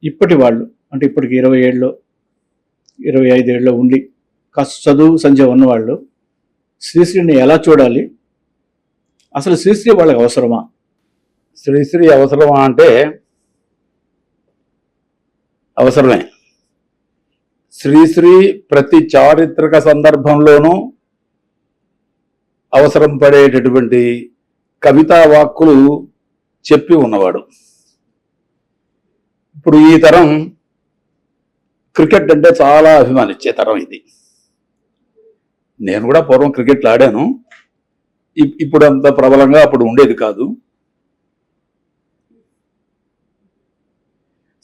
ఇప్పటి వాళ్ళు అంటే ఇప్పటికి 20 ఏళ్ళు 25 ఏళ్ళు ఉండి కాస్త చదువు సంధ్య ఉన్నవాళ్ళు శ్రీశ్రీని ఎలా చూడాలి? అసలు శ్రీశ్రీ వాళ్ళకి అవసరమా? శ్రీశ్రీ అవసరమా అంటే అవసరమే. శ్రీశ్రీ ప్రతి చారిత్రక సందర్భంలోనూ అవసరం పడేటటువంటి కవితా వాక్కులు చెప్పి ఉన్నవాడు. ఇప్పుడు ఈ తరం క్రికెట్ అంటే చాలా అభిమానించే తరం ఇది. నేను కూడా పూర్వం క్రికెట్లు ఆడాను. ఇప్పుడు అంత ప్రబలంగా అప్పుడు ఉండేది కాదు.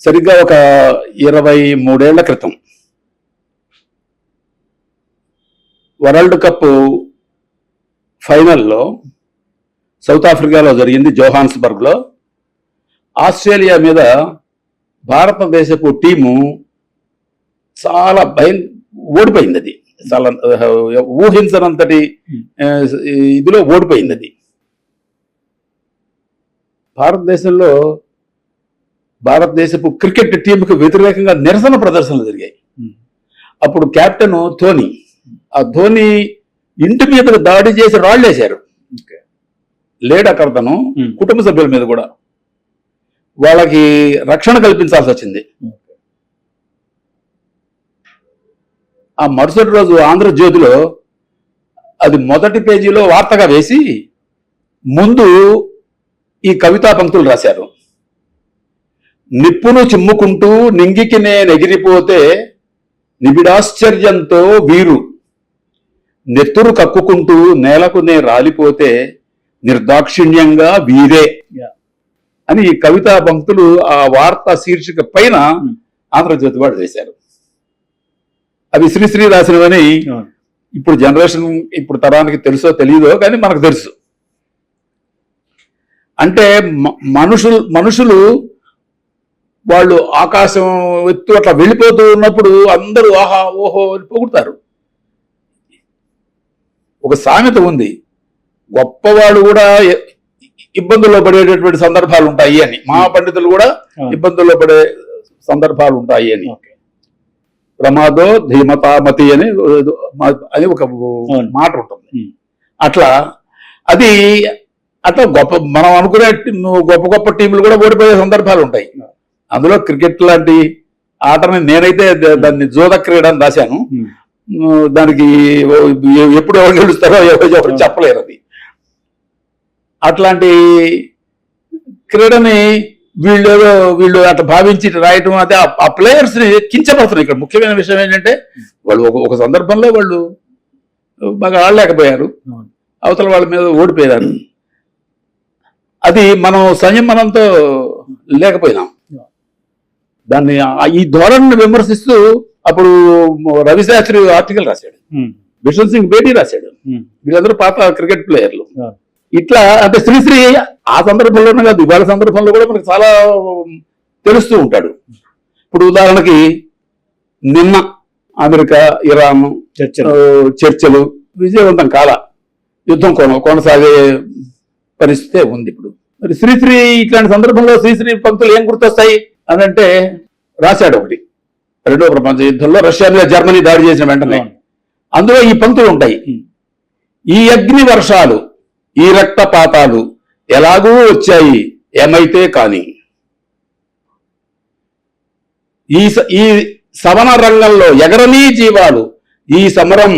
సరిగ్గా ఒక 23 ఏళ్ల క్రితం వరల్డ్ కప్ ఫైనల్లో సౌత్ ఆఫ్రికాలో జరిగింది, జోహాన్స్బర్గ్లో. ఆస్ట్రేలియా మీద భారతదేశపు టీము చాలా ఓడిపోయింది. అది చాలా ఊహించనంతటి ఇదిలో ఓడిపోయింది. అది భారతదేశపు క్రికెట్ టీంకు వ్యతిరేకంగా నిరసన ప్రదర్శనలు జరిగాయి. అప్పుడు కెప్టెన్ ధోని, ఆ ధోని ఇంటి మీద దాడి చేసి రాళ్ళేశారు. లేడు అక్కడ తను, కుటుంబ సభ్యుల మీద కూడా వాళ్ళకి రక్షణ కల్పించాల్సి వచ్చింది. ఆ మరుసటి రోజు ఆంధ్రజ్యోతిలో అది మొదటి పేజీలో వార్తగా వేసి ముందు ఈ కవితా పంక్తులు రాశారు. నిప్పును చిమ్ముకుంటూ నింగికి నేనెగిరిపోతే నిబిడాశ్చర్యంతో వీరు, నెత్తురు కక్కుకుంటూ నేలకు నే రాలిపోతే నిర్దాక్షిణ్యంగా వీరే అని ఈ కవితా పంక్తులు ఆ వార్తా శీర్షిక పైన ఆంధ్రజ్యోతి వాడు వేశారు. అవి శ్రీశ్రీ రాసినవని ఇప్పుడు జనరేషన్, ఇప్పుడు తరానికి తెలుసో తెలియదో కానీ మనకు తెలుసు. అంటే మనుషులు వాళ్ళు ఆకాశం ఎత్తు అట్లా వెళ్ళిపోతూ ఉన్నప్పుడు అందరూ ఆహా ఓహో అని పొగుడతారు. ఒక సామెత ఉంది, గొప్పవాడు కూడా ఇబ్బందుల్లో పడేటటువంటి సందర్భాలు ఉంటాయి అని, మహాపండితులు కూడా ఇబ్బందుల్లో పడే సందర్భాలు ఉంటాయి అని. ప్రమాదో ధీమతామతి అని ఒక మాట ఉంటుంది. అట్లా గొప్ప మనం అనుకునే గొప్ప గొప్ప టీంలు కూడా ఓడిపోయే సందర్భాలు ఉంటాయి. అందులో క్రికెట్ లాంటి ఆటని నేనైతే దాన్ని జోద క్రీడ అని రాశాను. దానికి ఎప్పుడు ఎవరు గెలుస్తారో ఎవరు చెప్పలేరు. అది అట్లాంటి క్రీడని వీళ్ళు అట్లా భావించి రాయటం, అదే ఆ ప్లేయర్స్ ని కించపడుతున్నాయి. ఇక్కడ ముఖ్యమైన విషయం ఏంటంటే వాళ్ళు ఒక సందర్భంలో వాళ్ళు బాగా ఆడలేకపోయారు, అవతల వాళ్ళ మీద ఓడిపోయారు. అది మనం సంయమనంతో లేకపోయినాం. దాన్ని ఈ ధోరణిని విమర్శిస్తూ అప్పుడు రవిశాస్త్రి ఆర్టికల్ రాశాడు, బిషన్ సింగ్ బేటీ రాశాడు. వీళ్ళందరూ పాత క్రికెట్ ప్లేయర్లు. ఇట్లా అంటే శ్రీశ్రీ ఆ సందర్భంలోనే కాదు, ఇవాళ సందర్భంలో కూడా మనకు చాలా తెలుస్తూ ఉంటాడు. ఇప్పుడు ఉదాహరణకి నిన్న అమెరికా ఇరాన్ చర్చలు విజయవంతం కాల, యుద్ధం కొనసాగే పరిస్థితే ఉంది ఇప్పుడు. మరి శ్రీశ్రీ ఇట్లాంటి సందర్భంలో శ్రీశ్రీ పంక్తులు ఏం గుర్తొస్తాయి అని అంటే రాశాడు ఒకటి, 2వ ప్రపంచ యుద్ధంలో రష్యా మీద జర్మనీ దాడి చేసిన వెంటనే అందులో ఈ పంక్తులు ఉంటాయి. ఈ అగ్ని వర్షాలు ఈ రక్తపాతాలు ఎలాగూ వచ్చాయి ఏమైతే కాని, ఈ సవన రంగంలో ఎగరనీ జీవాలు ఈ సమరం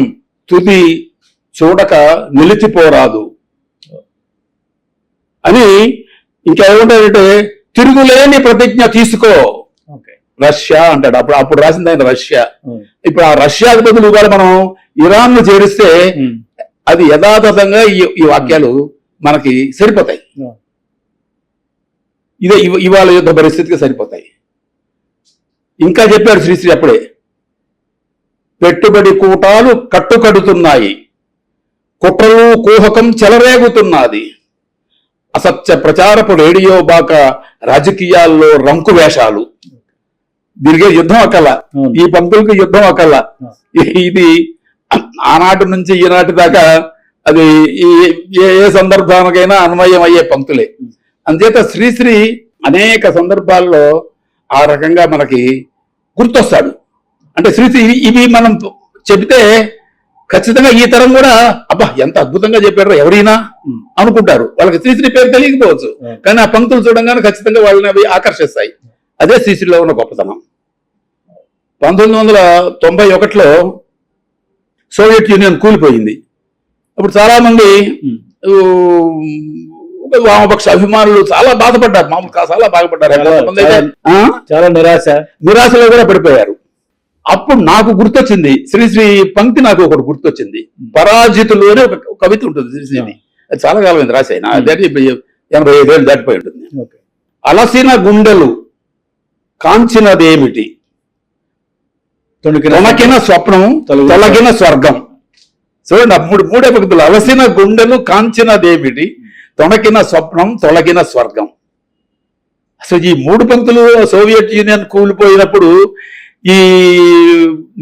తుది చూడక నిలిచిపోరాదు అని. ఇంకేమంటాడంటే తిరుగులేని ప్రతిజ్ఞ తీసుకో రష్యా అంటాడు. అప్పుడు రాసింది ఆయన రష్యా. ఇప్పుడు ఆ రష్యాకు బదులు ఇవాళ మనం ఇరాన్ ను చేరిస్తే అది యథాతథంగా ఈ వాక్యాలు మనకి సరిపోతాయి. ఇదే ఇవాళ యుద్ధ పరిస్థితికి సరిపోతాయి. ఇంకా చెప్పాడు శ్రీశ్రీ అప్పుడే, పెట్టుబడి కూటాలు కట్టుకడుతున్నాయి, కుట్రలు కూహకం చెలరేగుతున్నది, అసత్య ప్రచారపు రేడియో బాక రాజకీయాల్లో రంకు వేషాలు. దీనికి యుద్ధం అక్కల, ఈ పంక్తులకి యుద్ధం అక్కల. ఇది ఆనాటి నుంచి ఈనాటి దాకా అది ఏ సందర్భానికైనా అన్వయం అయ్యే పంక్తులే. అందుచేత శ్రీశ్రీ అనేక సందర్భాల్లో ఆ రకంగా మనకి గుర్తొస్తాడు. అంటే శ్రీశ్రీ ఇవి మనం చెబితే ఖచ్చితంగా ఈ తరం కూడా అబ్బా ఎంత అద్భుతంగా చెప్పారు ఎవరైనా అనుకుంటారు. వాళ్ళకి శ్రీశ్రీ పేరు తెలియకపోవచ్చు, కానీ ఆ పంక్తులు చూడంగానే ఖచ్చితంగా వాళ్ళని అవి ఆకర్షిస్తాయి. అదే శ్రీశ్రీలో ఉన్న గొప్పతనం. 1991లో సోవియట్ యూనియన్ కూలిపోయింది. అప్పుడు చాలా మంది వామపక్ష అభిమానులు చాలా బాధపడ్డారు, మామూలు చాలా బాధపడ్డారు, చాలా నిరాశలో కూడా పడిపోయారు. అప్పుడు నాకు గుర్తొచ్చింది శ్రీశ్రీ పంక్తి, నాకు ఒకటి గుర్తొచ్చింది. పరాజితులు అనే ఒక కవిత ఉంటుంది శ్రీశ్రీది, అది చాలా కాలం రాసి అయినా 85 ఏళ్ళు దాటిపోయి ఉంటుంది. అలసిన గుండెలు కాంచినదేమిటి, తొణకిన స్వప్నం తొలగిన స్వర్గం. చూడండి, మూడే పంక్తులు. అలసిన గుండెలు కాంచినదేమిటి, తొణకిన స్వప్నం తొలగిన స్వర్గం. అసలు ఈ 3 పంక్తులు సోవియట్ యూనియన్ కూలిపోయినప్పుడు ఈ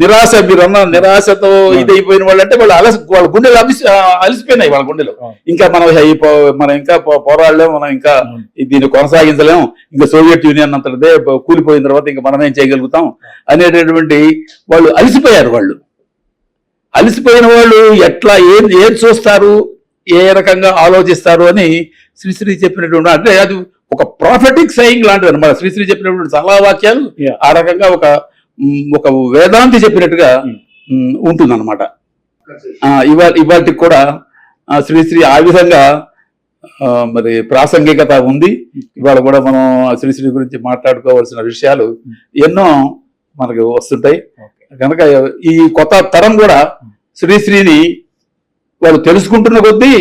నిరాశ, మీరన్న నిరాశతో ఇదైపోయిన వాళ్ళు అంటే వాళ్ళ గుండెలు అలసిపోయినాయి. వాళ్ళ గుండెలు ఇంకా మనం ఇంకా పోరాడలేము, మనం ఇంకా దీన్ని కొనసాగించలేము, ఇంకా సోవియట్ యూనియన్ అంతటిదే కూలిపోయిన తర్వాత ఇంకా మనం ఏం చేయగలుగుతాం అనేటటువంటి వాళ్ళు అలసిపోయారు. వాళ్ళు అలసిపోయిన వాళ్ళు ఎట్లా ఏం చూస్తారు, ఏ రకంగా ఆలోచిస్తారు అని శ్రీశ్రీ చెప్పినటువంటి, అంటే అది ఒక ప్రాఫిటిక్ సైయింగ్ లాంటిది అనమాట. శ్రీశ్రీ చెప్పినటువంటి చాలా వాక్యాలు ఆ రకంగా ఒక వేదాంతి చెప్పినట్టుగా ఉంటుందన్నమాట. ఇవాటికి కూడా శ్రీశ్రీ ఆ విధంగా మరి ప్రాసంగికత ఉంది. ఇవాళ కూడా మనం శ్రీశ్రీ గురించి మాట్లాడుకోవాల్సిన విషయాలు ఎన్నో మనకు వస్తుంటాయి. కనుక ఈ కొత్త తరం కూడా శ్రీశ్రీని వాళ్ళు తెలుసుకుంటున్న కొద్దీ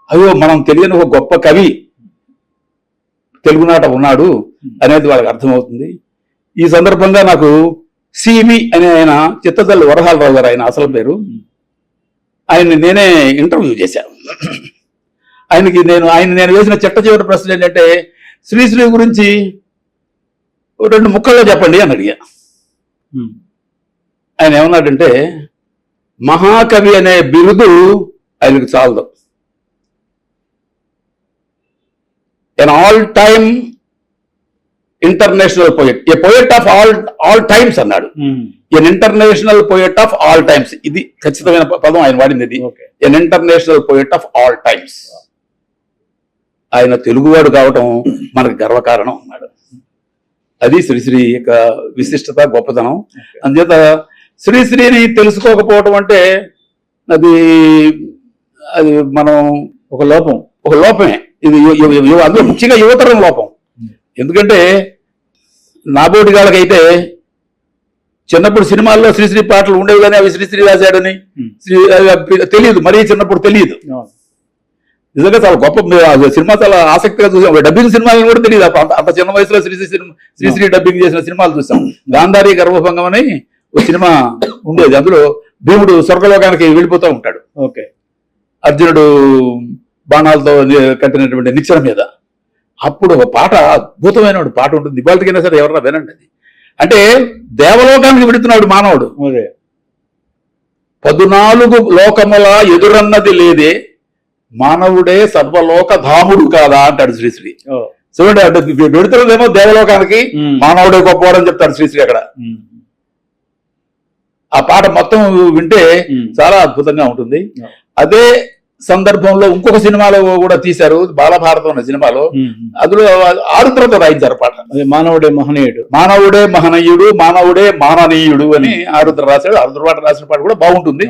అయ్యో మనం తెలియని ఒక గొప్ప కవి తెలుగునాట ఉన్నాడు అనేది వాళ్ళకి అర్థమవుతుంది. ఈ సందర్భంగా నాకు సివి అనే ఆయన, చిత్తతల్లి వరహాలరావు గారు ఆయన అసలు పేరు, ఆయన్ని నేనే ఇంటర్వ్యూ చేశాను. నేను వేసిన చిట్ట చివరి ప్రశ్న ఏంటంటే, శ్రీశ్రీ గురించి 2 ముక్కల్లో చెప్పండి అని అడిగా. ఆయన ఏమన్నాడంటే, మహాకవి అనే బిరుదు ఆయనకు చాలదు, an all-time international poet, a poet of all times అన్నాడు. an international poet of all times, ఇది ఖచ్చితమైన పదం ఆయన వాడింది. ఇది an international poet of all times. ఆయన తెలుగువాడు కావటం మనకు గర్వకారణం అన్నాడు. అది శ్రీశ్రీ యొక్క విశిష్టత, గొప్పతనం. అందుచేత శ్రీశ్రీని తెలుసుకోకపోవటం అంటే అది మనం ఒక లోపమే. ఇది అందులో ముఖ్యంగా యువతరం లోపం. ఎందుకంటే నాబోటి గాళ్ళకైతే చిన్నప్పుడు సినిమాల్లో శ్రీశ్రీ పాటలు ఉండేవి, కానీ అవి శ్రీశ్రీ రాశాడని తెలియదు, మరీ చిన్నప్పుడు తెలియదు. నిజంగా చాలా గొప్ప సినిమా, చాలా ఆసక్తిగా చూసాం. డబ్బింగ్ సినిమాలను కూడా తెలియదు, అంత చిన్న వయసులో శ్రీశ్రీ డబ్బింగ్ చేసిన సినిమాలు చూసాం. గాంధారి గర్వభంగం అని ఒక సినిమా ఉండేది, అందులో భీముడు స్వర్గలోకానికి వెళ్ళిపోతూ ఉంటాడు. అర్జునుడు బాణాలతో కట్టినటువంటి నిచ్చెన మీద. అప్పుడు ఒక పాట, అద్భుతమైన పాట ఉంటుంది, ఇవాళకైనా సరే ఎవరన్నా వినండి. అది అంటే దేవలోకానికి విడుతున్నాడు మానవుడు. 14 లోకముల ఎదురన్నది లేదే, మానవుడే సర్వలోక ధాముడు కాదా అంటాడు శ్రీశ్రీ. చూడండి, అంటే విడుతున్నదేమో దేవలోకానికి, మానవుడే గొప్పవాడని చెప్తాడు శ్రీశ్రీ అక్కడ. ఆ పాట మొత్తం వింటే చాలా అద్భుతంగా ఉంటుంది. అదే సందర్భంలో ఇంకొక సినిమాలో కూడా తీశారు, బాలభారతం అనే సినిమాలో. అందులో ఆరుద్రతో రాయించారు పాట. మానవుడే మహనీయుడు, మానవుడే మాననీయుడు అని ఆరుద్ర రాశాడు. ఆరుద్ర పాట రాసిన పాట కూడా బాగుంటుంది.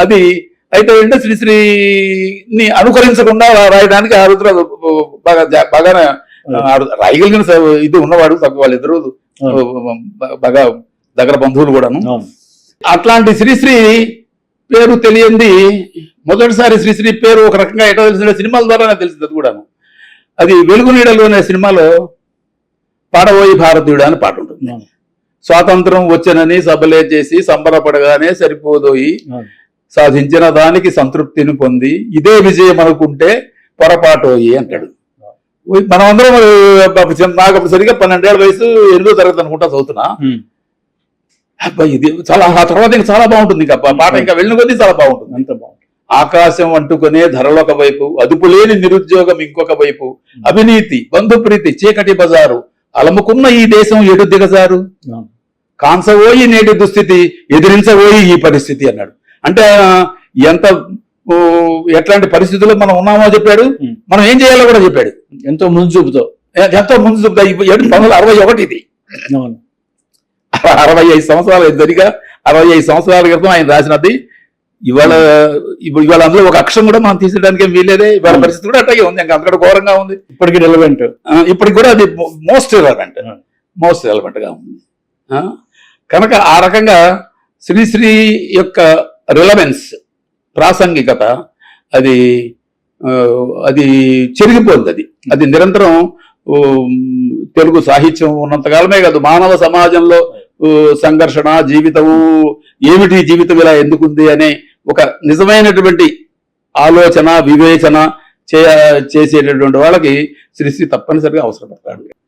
అది అయితే ఏంటంటే శ్రీశ్రీని అనుకరించకుండా రాయడానికి ఆరుద్ర బాగానే రాయగలిగిన ఇది ఉన్నవాడు. వాళ్ళిద్దరూ బాగా దగ్గర బంధువులు కూడాను. అట్లాంటి శ్రీశ్రీ పేరు తెలియంది మొదటిసారి శ్రీశ్రీ పేరు ఒక రకంగా ఎటో తెలిసిన సినిమాల ద్వారానే తెలిసింది. అది కూడాను. అది వెలుగు నీడలు అనే సినిమాలో పాడబోయి భారతీయుడు అని పాట ఉంటుంది. స్వాతంత్రం వచ్చనని సభలే చేసి సంబరపడగానే సరిపోదోయి, సాధించిన దానికి సంతృప్తిని పొంది ఇదే విజయం అనుకుంటే పొరపాటోయి అంటాడు. మనమందరం నాకు అప్పుడు సరిగ్గా 12 ఏళ్ల వయసు, 8వ తరగతి అనుకుంటా చదువుతున్నా. అబ్బాయి ఇది చాలా, ఆ తర్వాత ఇంకా చాలా బాగుంటుంది. ఇంకా పాట ఇంకా వెళ్ళిన కొద్దీ చాలా బాగుంటుంది. అంత బాగుంటుంది. ఆకాశం అంటుకునే ధరలు ఒక వైపు, అదుపు లేని నిరుద్యోగం ఇంకొక వైపు, అవినీతి బంధుప్రీతి చీకటి బజారు, అలముకున్న ఈ దేశం ఎటు దిగజారు, అవును. కాంసవోయి నేటి దుస్థితి, ఎదిరించబోయి ఈ పరిస్థితి అన్నాడు. అంటే ఎంత ఎట్లాంటి పరిస్థితుల్లో మనం ఉన్నామో చెప్పాడు, మనం ఏం చేయాలో కూడా చెప్పాడు. ఎంతో ముందు చూపుతో. ఎంతో ముందు చూపుతా. 1961 ఇది, అవును. 65 సంవత్సరాలు జరిగా 65 సంవత్సరాల క్రితం ఆయన రాసినది. ఇవాళ అందులో ఒక అక్షరం కూడా మనం తీసేయడానికి ఏం వీలేదే. ఇవాళ పరిస్థితి కూడా అట్లాగే ఉంది, ఇంకా అంతకంటే ఘోరంగా ఉంది. ఇప్పటికీ రిలవెంట్. ఇప్పటికి కూడా అది మోస్ట్ రిలవెంట్ గా ఉంది. కనుక ఆ రకంగా శ్రీశ్రీ యొక్క రిలవెన్స్, ప్రాసంగికత అది చెరిగిపోతుంది. అది నిరంతరం తెలుగు సాహిత్యం ఉన్నంతకాలమే కాదు, మానవ సమాజంలో సంఘర్షణ, జీవితము ఏమిటి, జీవితం ఇలా ఎందుకుంది అనే ఒక నిజమైనటువంటి ఆలోచన, వివేచన చేసేటటువంటి వాళ్ళకి శ్రీశ్రీ తప్పనిసరిగా అవసరపడతాడు.